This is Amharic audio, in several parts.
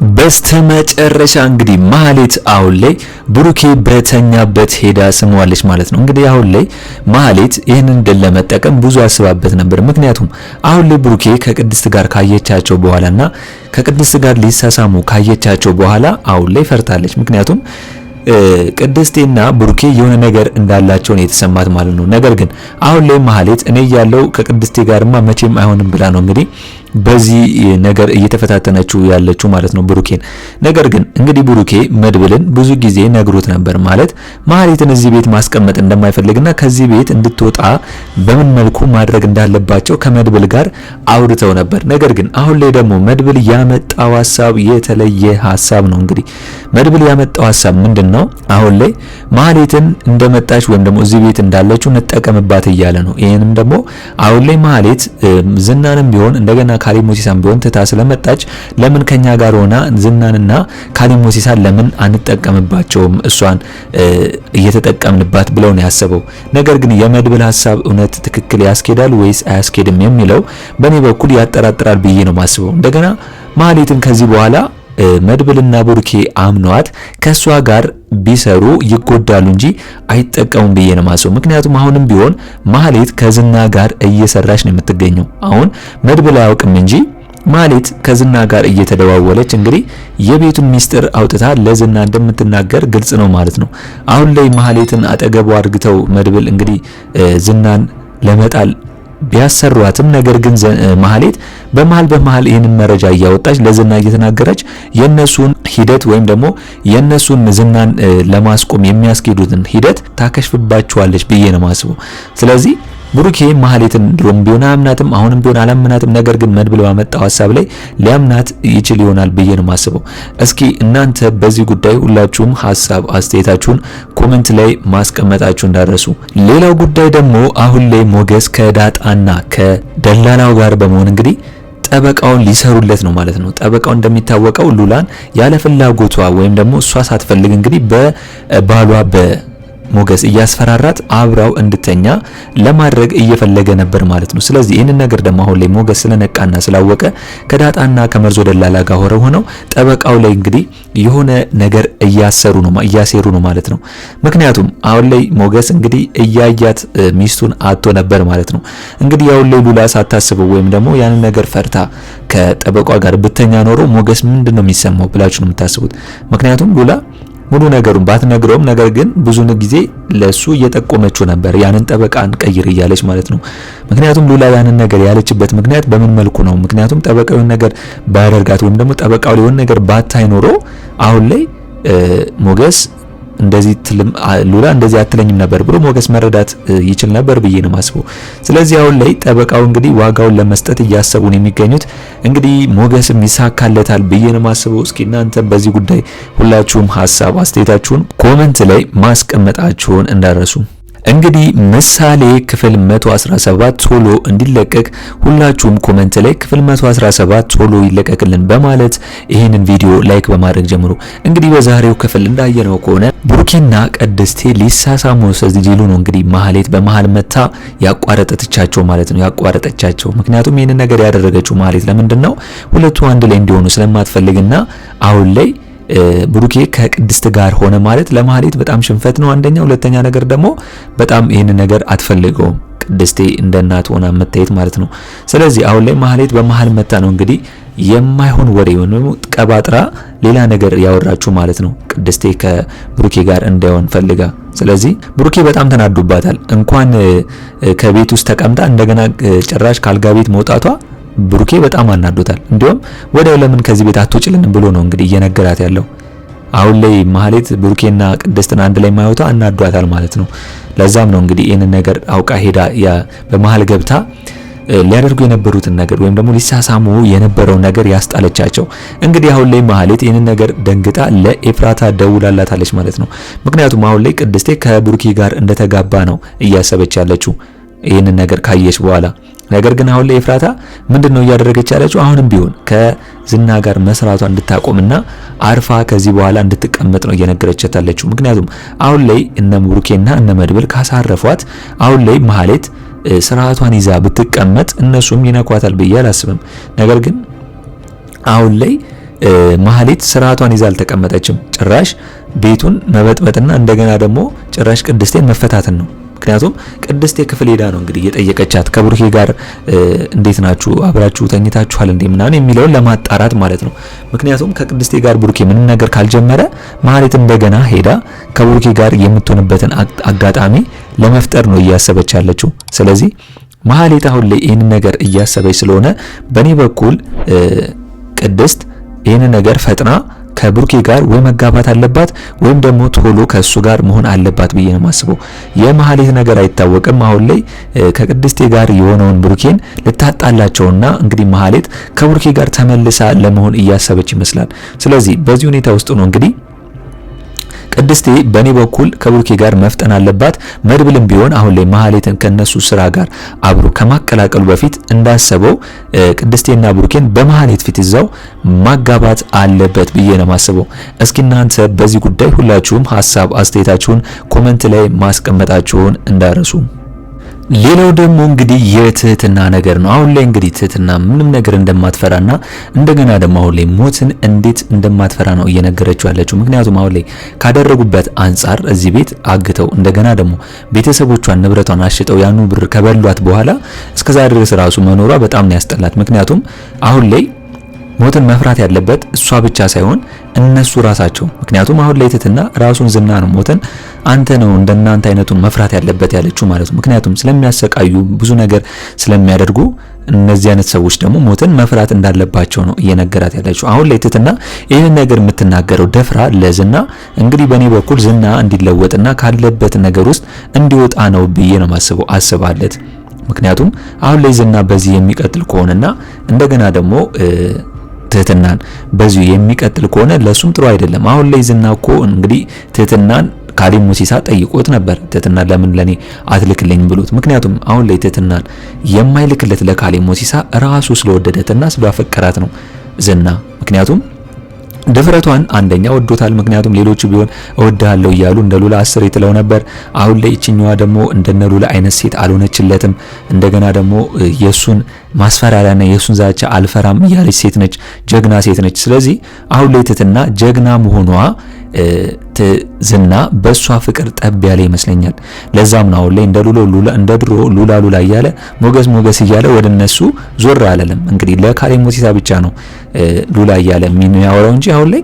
በስተመጨረሻ እንግዲህ ማህሌት አሁን ላይ ብሩኬ በተኛበት ሄዳ ስሟለች ማለት ነው። እንግዲህ አሁን ላይ ማህሌት ይህንን ድል ለመጠቀም ብዙ አስባበት ነበር። ምክንያቱም አሁን ላይ ብሩኬ ከቅድስት ጋር ካየቻቸው በኋላና ከቅድስት ጋር ሊሳሳሙ ካየቻቸው በኋላ አሁን ላይ ፈርታለች። ምክንያቱም ቅድስቴና ብሩኬ የሆነ ነገር እንዳላቸው ነው የተሰማት ማለት ነው። ነገር ግን አሁን ላይ ማህሌት እኔ ያለው ከቅድስቴ ጋርማ መቼም አይሆንም ብላ ነው እንግዲህ በዚህ ነገር እየተፈታተነችው ያለችው ማለት ነው ብሩኬን። ነገር ግን እንግዲህ ብሩኬ መድብልን ብዙ ጊዜ ነግሮት ነበር ማለት ማህሌትን እዚህ ቤት ማስቀመጥ እንደማይፈልግና ከዚህ ቤት እንድትወጣ በምን መልኩ ማድረግ እንዳለባቸው ከመድብል ጋር አውርተው ነበር። ነገር ግን አሁን ላይ ደግሞ መድብል ያመጣው ሐሳብ የተለየ ሐሳብ ነው። እንግዲህ መድብል ያመጣው ሐሳብ ምንድነው? አሁን ላይ ማህሌትን እንደመጣች ወይም ደግሞ እዚህ ቤት እንዳለችው እንጠቀምባት እያለ ነው። ይሄንም ደግሞ አሁን ላይ ማህሌት ዝናንም ቢሆን እንደገና ካሊብ ሞሲሳን ቢሆን ትታ ስለመጣች ለምን ከኛ ጋር ሆና ዝናንና ካሊብ ሞሲሳን ለምን አንጠቀምባቸውም እሷን እየተጠቀምንባት ብለው ነው ያሰበው። ነገር ግን የመድብል ሐሳብ እውነት ትክክል ያስኬዳል ወይስ አያስኬድም የሚለው በኔ በኩል ያጠራጥራል ብዬ ነው ማስበው። እንደገና ማህሌትን ከዚህ በኋላ መድብልና ብሩኬ አምኗት ከሷ ጋር ቢሰሩ ይጎዳሉ እንጂ አይጠቀሙም ብዬ ነው ማስበው። ምክንያቱም አሁንም ቢሆን ማህሌት ከዝና ጋር እየሰራች ነው የምትገኘው። አሁን መድብል አያውቅም እንጂ ማህሌት ከዝና ጋር እየተደዋወለች እንግዲህ የቤቱን ሚስጥር አውጥታ ለዝና እንደምትናገር ግልጽ ነው ማለት ነው። አሁን ላይ ማህሌትን አጠገቡ አድርግተው መድብል እንግዲህ ዝናን ለመጣል ቢያሰሯትም ነገር ግን ማህሌት በመሃል ይህንን መረጃ እያወጣች ለዝና እየተናገረች የነሱን ሂደት ወይም ደግሞ የነሱን ዝናን ለማስቆም የሚያስኬዱትን ሂደት ታከሽፍባቸዋለች ብዬ ነው ማስበው። ስለዚህ ብሩኬ ማህሌትን ድሮም ቢሆን አምናትም አሁንም ቢሆን አላምናትም። ነገር ግን መድብል ባመጣው ሐሳብ ላይ ሊያምናት ይችል ይሆናል ብዬ ነው ማስበው። እስኪ እናንተ በዚህ ጉዳይ ሁላችሁም ሐሳብ አስተያየታችሁን ኮሜንት ላይ ማስቀመጣችሁ እንዳረሱ። ሌላው ጉዳይ ደግሞ አሁን ላይ ሞገስ ከዳጣና ከደላላው ጋር በመሆን እንግዲህ ጠበቃውን ሊሰሩለት ነው ማለት ነው። ጠበቃው እንደሚታወቀው ሉላን ያለ ፍላጎቷ ወይም ደግሞ እሷ ሳትፈልግ እንግዲህ በባሏ ሞገስ እያስፈራራት አብራው እንድተኛ ለማድረግ እየፈለገ ነበር ማለት ነው። ስለዚህ ይህንን ነገር ደግሞ አሁን ላይ ሞገስ ስለነቃና ስላወቀ ከዳጣና ከመርዞ ደላላ ጋር ሆነው ጠበቃው ላይ እንግዲህ የሆነ ነገር እያሰሩ ነው ማለት ነው። ምክንያቱም አሁን ላይ ሞገስ እንግዲህ እያያት ሚስቱን አጥቶ ነበር ማለት ነው። እንግዲህ አሁን ላይ ሉላ ሳታስበው ወይም ደግሞ ያንን ነገር ፈርታ ከጠበቃው ጋር ብተኛ ኖሮ ሞገስ ምንድነው የሚሰማው ብላችሁ ነው የምታስቡት? ምክንያቱም ሉላ ሙሉ ነገሩን ባትነግረውም ነገር ግን ብዙ ጊዜ ለሱ እየጠቆመችው ነበር ያንን ጠበቃን ቀይር እያለች ማለት ነው። ምክንያቱም ሉላ ያንን ነገር ያለችበት ምክንያት በምን መልኩ ነው? ምክንያቱም ጠበቃውን ነገር ባያደርጋት ወይም ደግሞ ጠበቃው ሊሆን ነገር ባታይ ኖሮ አሁን ላይ ሞገስ እንደዚህ ሉላ እንደዚህ አትለኝም ነበር ብሎ ሞገስ መረዳት ይችል ነበር ብዬ ነው ማስበው። ስለዚህ አሁን ላይ ጠበቃው እንግዲህ ዋጋውን ለመስጠት እያሰቡ ነው የሚገኙት። እንግዲህ ሞገስም ይሳካለታል ብዬ ነው ማስበው። እስኪ እናንተ በዚህ ጉዳይ ሁላችሁም ሐሳብ አስተያየታችሁን ኮሜንት ላይ ማስቀመጣችሁን እንዳረሱ። እንግዲህ ምሳሌ ክፍል 117 ቶሎ እንዲለቀቅ ሁላችሁም ኮሜንት ላይ ክፍል 117 ቶሎ ይለቀቅልን በማለት ይህንን ቪዲዮ ላይክ በማድረግ ጀምሩ። እንግዲህ በዛሬው ክፍል እንዳየነው ከሆነ ብሩኬና ቅድስቴ ሊሳሳሙ ሲሉ ነው እንግዲህ ማህሌት በመሃል መታ ያቋረጠቻቸው ማለት ነው። ያቋረጠቻቸው ምክንያቱም ይህንን ነገር ያደረገችው ማህሌት ለምንድነው ሁለቱ አንድ ላይ እንዲሆኑ ስለማትፈልግና አሁን ላይ ብሩኬ ከቅድስት ጋር ሆነ ማለት ለማህሌት በጣም ሽንፈት ነው አንደኛ። ሁለተኛ ነገር ደግሞ በጣም ይሄን ነገር አትፈልገውም ቅድስቴ እንደ እናት ሆና መታየት ማለት ነው። ስለዚህ አሁን ላይ ማህሌት በመሃል መታ ነው እንግዲህ የማይሆን ወሬ ነው ቀባጥራ ሌላ ነገር ያወራችሁ ማለት ነው። ቅድስቴ ከብሩኬ ጋር እንዳይሆን ፈልጋ። ስለዚህ ብሩኬ በጣም ተናዱባታል። እንኳን ከቤት ውስጥ ተቀምጣ እንደገና ጭራሽ ካልጋ ቤት መውጣቷ ብሩኬ በጣም አናዶታል። እንዲሁም ወዲያው ለምን ከዚህ ቤት አትወጪልን ብሎ ነው እንግዲህ እየነገራት ያለው። አሁን ላይ ማህሌት ብሩኬና ቅድስትን አንድ ላይ ማየቷ አናዷታል ማለት ነው። ለዛም ነው እንግዲህ ይህንን ነገር አውቃ ሄዳ በመሃል ገብታ ሊያደርጉ የነበሩትን ነገር ወይም ደግሞ ሊሳሳሙ የነበረው ነገር ያስጣለቻቸው። እንግዲህ አሁን ላይ ማህሌት ይህንን ነገር ደንግጣ ለኤፍራታ ደውላላታለች ማለት ነው። ምክንያቱም አሁን ላይ ቅድስቴ ከብሩኬ ጋር እንደተጋባ ነው እያሰበች ያለችው ይህንን ነገር ካየች በኋላ። ነገር ግን አሁን ላይ ኤፍራታ ምንድነው እያደረገች ያለችው? አሁንም ቢሆን ከዝና ጋር መስራቷ እንድታቆምና አርፋ ከዚህ በኋላ እንድትቀመጥ ነው እየነገረቻት ያለችው። ምክንያቱም አሁን ላይ እነ ብሩኬና እነ መድብል ካሳረፏት አሁን ላይ ማህሌት ስርዓቷን ይዛ ብትቀመጥ እነሱም ይነኳታል ብዬ አላስብም። ነገር ግን አሁን ላይ ማህሌት ስርዓቷን ይዛ አልተቀመጠችም። ጭራሽ ቤቱን መበጥበጥና እንደገና ደግሞ ጭራሽ ቅድስቴን መፈታትን ነው። ምክንያቱም ቅድስቴ ክፍል ሄዳ ነው እንግዲህ እየጠየቀቻት ከብሩኬ ጋር እንዴት ናችሁ አብራችሁ ተኝታችኋል እንዴ ምናምን የሚለውን ለማጣራት ማለት ነው። ምክንያቱም ከቅድስቴ ጋር ብሩኬ ምን ነገር ካልጀመረ ማህሌት እንደገና ሄዳ ከብሩኬ ጋር የምትሆንበትን አጋጣሚ ለመፍጠር ነው እያሰበች ያለችው። ስለዚህ ማህሌት አሁን ላይ ይህን ነገር እያሰበች ስለሆነ በእኔ በኩል ቅድስት ይህን ነገር ፈጥና ከብሩኬ ጋር ወይ መጋባት አለባት ወይም ደግሞ ቶሎ ከሱ ጋር መሆን አለባት ብዬ ነው የማስበው። የማህሌት ነገር አይታወቅም። አሁን ላይ ከቅድስቴ ጋር የሆነውን ብሩኬን ልታጣላቸውና እንግዲህ ማህሌት ከብሩኬ ጋር ተመልሳ ለመሆን እያሰበች ይመስላል። ስለዚህ በዚህ ሁኔታ ውስጥ ነው እንግዲህ ቅድስቴ በኔ በኩል ከብሩኬ ጋር መፍጠን አለባት። መድብልም ቢሆን አሁን ላይ ማህሌትን ከነሱ ስራ ጋር አብሮ ከማቀላቀሉ በፊት እንዳሰበው ቅድስቴና ብሩኬን በማህሌት ፊት ይዛው ማጋባት አለበት ብዬ ነው የማስበው። እስኪ እናንተ በዚህ ጉዳይ ሁላችሁም ሀሳብ አስተያየታችሁን ኮሜንት ላይ ማስቀመጣችሁን እንዳረሱ። ሌላው ደግሞ እንግዲህ የትህትና ነገር ነው። አሁን ላይ እንግዲህ ትህትና ምንም ነገር እንደማትፈራና እንደገና ደግሞ አሁን ላይ ሞትን እንዴት እንደማትፈራ ነው እየነገረችው ያለችው። ምክንያቱም አሁን ላይ ካደረጉበት አንጻር እዚህ ቤት አግተው እንደገና ደግሞ ቤተሰቦቿን ንብረቷን አሽጠው ያኑ ብር ከበሏት በኋላ እስከዛ ድረስ ራሱ መኖሯ በጣም ነው ያስጠላት። ምክንያቱም አሁን ላይ ሞትን መፍራት ያለበት እሷ ብቻ ሳይሆን እነሱ ራሳቸው። ምክንያቱም አሁን ላይ ትህትና ራሱን ዝና ነው ሞትን አንተ ነው እንደናንተ አይነቱን መፍራት ያለበት ያለችው ማለት ነው። ምክንያቱም ስለሚያሰቃዩ ብዙ ነገር ስለሚያደርጉ እነዚህ አይነት ሰዎች ደግሞ ሞትን መፍራት እንዳለባቸው ነው እየነገራት ያለችው። አሁን ላይ ትህትና ይህን ነገር የምትናገረው ደፍራ ለዝና እንግዲህ በእኔ በኩል ዝና እንዲለወጥና ካለበት ነገር ውስጥ እንዲወጣ ነው ብዬ ነው ማስበው አስባለት። ምክንያቱም አሁን ላይ ዝና በዚህ የሚቀጥል ከሆነና እንደገና ደግሞ ትህትናን በዚሁ የሚቀጥል ከሆነ ለሱም ጥሩ አይደለም። አሁን ላይ ዝና እኮ እንግዲህ ትህትናን ካሌብ ሙሲሳ ጠይቆት ነበር። ትህትና ለምን ለኔ አትልክልኝ ብሎት። ምክንያቱም አሁን ላይ ትህትናን የማይልክለት ለካሌብ ሙሲሳ ራሱ ስለወደደትና ስላፈቀራት ነው ዝና። ምክንያቱም ድፍረቷን አንደኛ ወዶታል። ምክንያቱም ሌሎቹ ቢሆን እወድሃለሁ እያሉ እንደ ሉላ 10 ይጥለው ነበር። አሁን ላይ እቺኛዋ ደግሞ እንደነ ሉላ አይነት ሴት አልሆነችለትም። እንደገና ደግሞ የሱን ማስፈራሪያና የሱን ዛቻ አልፈራም ያለች ሴት ነች፣ ጀግና ሴት ነች። ስለዚህ አሁን ላይ ትህትና ጀግና መሆኗ ዝና በሷ ፍቅር ጠብ ያለ ይመስለኛል። ለዛም ነው አሁን ላይ እንደ ድሮ ሉላ እያለ ሞገስ እያለ ወደነሱ ዞር አላለም። እንግዲህ ለካሌብ ሙሲሳ ብቻ ነው ሉላ እያለ የሚያወራው እንጂ አሁን ላይ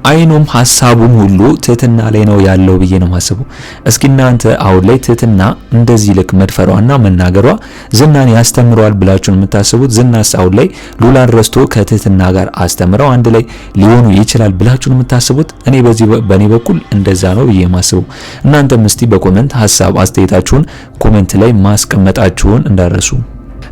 አይኑም ሐሳቡም ሁሉ ትህትና ላይ ነው ያለው ብዬ ነው ማስበው። እስኪ እናንተ አሁን ላይ ትህትና እንደዚህ ልክ መድፈሯና መናገሯ ዝናን ያስተምረዋል ብላችሁ የምታስቡት? ዝናስ አሁን ላይ ሉላን ረስቶ ከትህትና ጋር አስተምረው አንድ ላይ ሊሆኑ ይችላል ብላችሁ የምታስቡት? እኔ በኔ በኩል እንደዛ ነው ብዬ ማስበው። እናንተም እስቲ በኮሜንት ሐሳብ አስተያየታችሁን ኮሜንት ላይ ማስቀመጣችሁን እንዳረሱ።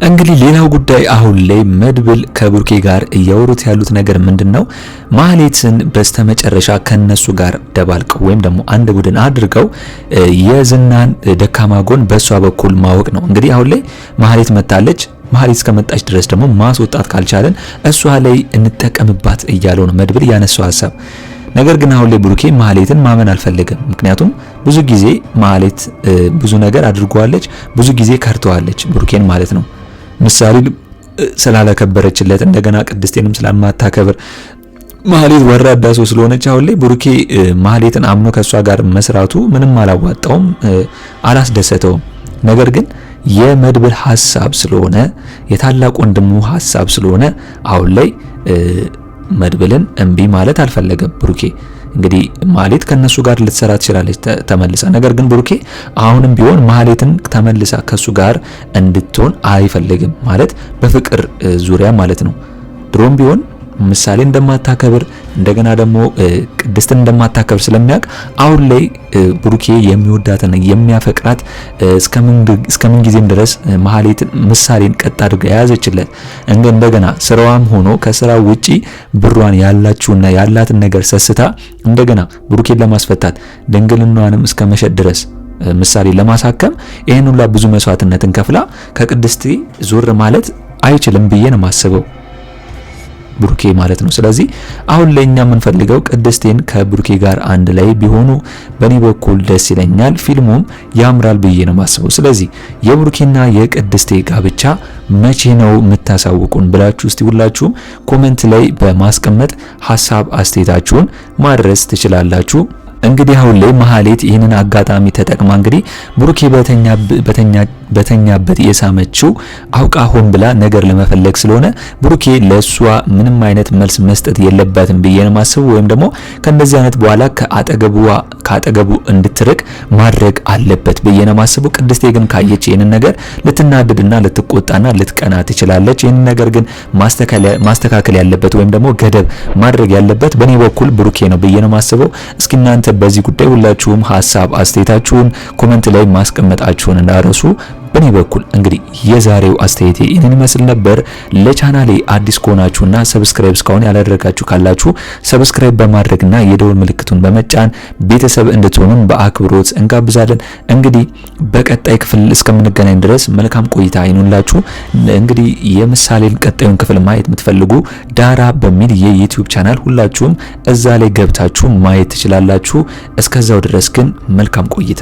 እንግዲህ ሌላው ጉዳይ አሁን ላይ መድብል ከብሩኬ ጋር እያወሩት ያሉት ነገር ምንድነው? ማህሌትን በስተመጨረሻ ከነሱ ጋር ደባልቀው ወይም ደግሞ አንድ ቡድን አድርገው የዝናን ደካማ ጎን በሷ በኩል ማወቅ ነው። እንግዲህ አሁን ላይ ማህሌት መጣለች። ማህሌት እስከመጣች ድረስ ደግሞ ማስወጣት ካልቻለን እሷ ላይ እንጠቀምባት እያለው ነው መድብል ያነሳው ሐሳብ። ነገር ግን አሁን ላይ ብሩኬ ማህሌትን ማመን አልፈለገም። ምክንያቱም ብዙ ጊዜ ማህሌት ብዙ ነገር አድርጓለች፣ ብዙ ጊዜ ከርተዋለች ብሩኬን ማለት ነው። ምሳሌ ስላላከበረችለት እንደገና ቅድስቴንም ስለማታከብር ማህሌት ወራዳ ሰው ስለሆነች አሁን ላይ ብሩኬ ማህሌትን አምኖ ከሷ ጋር መስራቱ ምንም አላዋጣውም፣ አላስደሰተውም። ነገር ግን የመድብል ሐሳብ ስለሆነ የታላቅ ወንድሙ ሐሳብ ስለሆነ አሁን ላይ መድብልን እምቢ ማለት አልፈለገም ብሩኬ። እንግዲህ ማህሌት ከነሱ ጋር ልትሰራ ትችላለች ተመልሳ። ነገር ግን ብሩኬ አሁንም ቢሆን ማህሌትን ተመልሳ ከሱ ጋር እንድትሆን አይፈልግም፣ ማለት በፍቅር ዙሪያ ማለት ነው። ድሮም ቢሆን ምሳሌ እንደማታከብር እንደገና ደግሞ ቅድስትን እንደማታከብር ስለሚያውቅ አሁን ላይ ብሩኬ የሚወዳትን የሚያፈቅራት እስከምን ጊዜም ድረስ ማህሌት ምሳሌን ቀጥ አድርጋ የያዘችለት እንደገና ስራዋም ሆኖ ከስራው ውጪ ብሯን ያላችውና ያላትን ነገር ሰስታ እንደገና ብሩኬን ለማስፈታት ድንግልናዋንም እስከ መሸጥ ድረስ ምሳሌ ለማሳከም ይሄን ሁሉ ብዙ መስዋዕትነትን ከፍላ ከቅድስት ዞር ማለት አይችልም ብዬ ነው የማስበው። ብሩኬ ማለት ነው። ስለዚህ አሁን ላይ እኛ የምንፈልገው ቅድስቴን ከብሩኬ ጋር አንድ ላይ ቢሆኑ በኔ በኩል ደስ ይለኛል፣ ፊልሙም ያምራል ብዬ ነው ማስበው። ስለዚህ የብሩኬና የቅድስቴ ጋብቻ መቼ ነው የምታሳውቁን ብላችሁ እስቲ ሁላችሁም ኮሜንት ላይ በማስቀመጥ ሀሳብ አስተያየታችሁን ማድረስ ትችላላችሁ። እንግዲህ አሁን ላይ መሀሌት ይህንን አጋጣሚ ተጠቅማ እንግዲህ ብሩኬ በተኛበት የሳመችው አውቃ ሆን ብላ ነገር ለመፈለግ ስለሆነ ብሩኬ ለሷ ምንም አይነት መልስ መስጠት የለባትም ብዬ ነው ማስበው። ወይም ደግሞ ከእንደዚህ አይነት በኋላ ከአጠገቡ እንድትርቅ ማድረግ አለበት ብዬ ነው ማስበው። ቅድስቴ ግን ካየች ይህንን ነገር ልትናደድና ልትቆጣና ልትቀና ትችላለች። ይህንን ነገር ግን ማስተካከል ያለበት ወይም ደግሞ ገደብ ማድረግ ያለበት በኔ በኩል ብሩኬ ነው ብዬ ነው ማስበው። እስኪ እናንተ በዚህ ጉዳይ ሁላችሁም ሀሳብ አስተያየታችሁን ኮሜንት ላይ ማስቀመጣችሁን እንዳረሱ። በኔ በኩል እንግዲህ የዛሬው አስተያየቴ ይህንን ይመስል ነበር። ለቻናሌ አዲስ ከሆናችሁና ሰብስክራይብ እስካሁን ያላደረጋችሁ ካላችሁ ሰብስክራይብ በማድረግና የደወል ምልክቱን በመጫን ቤተሰብ እንድትሆኑን በአክብሮት እንጋብዛለን። እንግዲህ በቀጣይ ክፍል እስከምንገናኝ ድረስ መልካም ቆይታ ይኑላችሁ። እንግዲህ የምሳሌን ቀጣዩን ክፍል ማየት የምትፈልጉ ዳራ በሚል የዩቲዩብ ቻናል ሁላችሁም እዛ ላይ ገብታችሁ ማየት ትችላላችሁ። እስከዛው ድረስ ግን መልካም ቆይታ